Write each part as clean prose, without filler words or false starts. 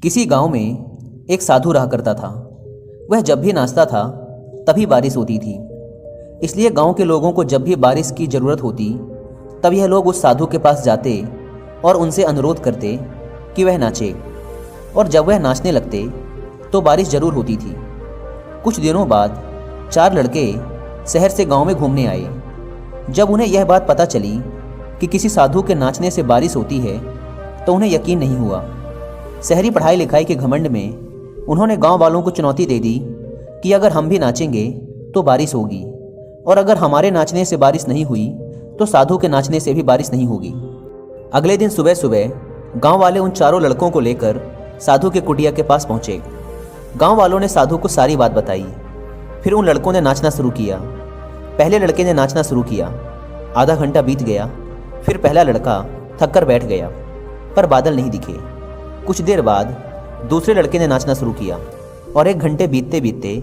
किसी गांव में एक साधु रहा करता था। वह जब भी नाचता था तभी बारिश होती थी। इसलिए गांव के लोगों को जब भी बारिश की ज़रूरत होती तब यह लोग उस साधु के पास जाते और उनसे अनुरोध करते कि वह नाचे, और जब वह नाचने लगते तो बारिश ज़रूर होती थी। कुछ दिनों बाद 4 लड़के शहर से गांव में घूमने आए। जब उन्हें यह बात पता चली कि किसी साधु के नाचने से बारिश होती है तो उन्हें यकीन नहीं हुआ। शहरी पढ़ाई लिखाई के घमंड में उन्होंने गांव वालों को चुनौती दे दी कि अगर हम भी नाचेंगे तो बारिश होगी, और अगर हमारे नाचने से बारिश नहीं हुई तो साधु के नाचने से भी बारिश नहीं होगी। अगले दिन सुबह सुबह गांव वाले उन चारों लड़कों को लेकर साधु के कुटिया के पास पहुंचे। गांव वालों ने साधु को सारी बात बताई। फिर उन लड़कों ने नाचना शुरू किया। पहले लड़के ने नाचना शुरू किया। आधा घंटा बीत गया। फिर पहला लड़का थक कर बैठ गया, पर बादल नहीं दिखे। कुछ देर बाद दूसरे लड़के ने नाचना शुरू किया और 1 घंटे बीतते बीतते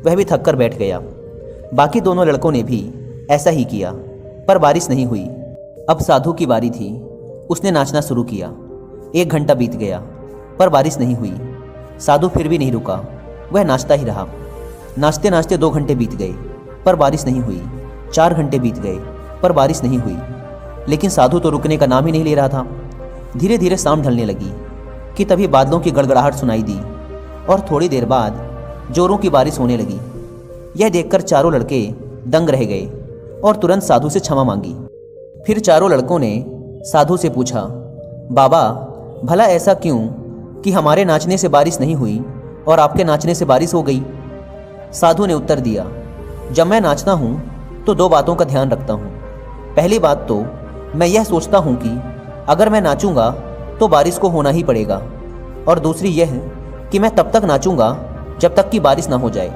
वह भी थक कर बैठ गया। बाकी दोनों लड़कों ने भी ऐसा ही किया, पर बारिश नहीं हुई। अब साधु की बारी थी। उसने नाचना शुरू किया। 1 घंटा बीत गया, पर बारिश नहीं हुई। साधु फिर भी नहीं रुका, वह नाचता ही रहा। नाचते नाचते 2 घंटे बीत गए, पर बारिश नहीं हुई। 4 घंटे बीत गए, पर बारिश नहीं हुई। लेकिन साधु तो रुकने का नाम ही नहीं ले रहा था। धीरे धीरे शाम ढलने लगी कि तभी बादलों की गड़गड़ाहट सुनाई दी और थोड़ी देर बाद जोरों की बारिश होने लगी। यह देखकर चारों लड़के दंग रह गए और तुरंत साधु से क्षमा मांगी। फिर चारों लड़कों ने साधु से पूछा, बाबा, भला ऐसा क्यों कि हमारे नाचने से बारिश नहीं हुई और आपके नाचने से बारिश हो गई? साधु ने उत्तर दिया, जब मैं नाचता हूँ तो 2 बातों का ध्यान रखता हूँ। पहली बात तो मैं यह सोचता हूँ कि अगर मैं नाचूंगा तो बारिश को होना ही पड़ेगा, और दूसरी यह कि मैं तब तक नाचूंगा जब तक कि बारिश ना हो जाए।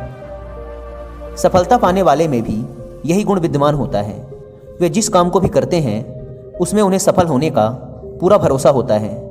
सफलता पाने वाले में भी यही गुण विद्यमान होता है। वे जिस काम को भी करते हैं उसमें उन्हें सफल होने का पूरा भरोसा होता है।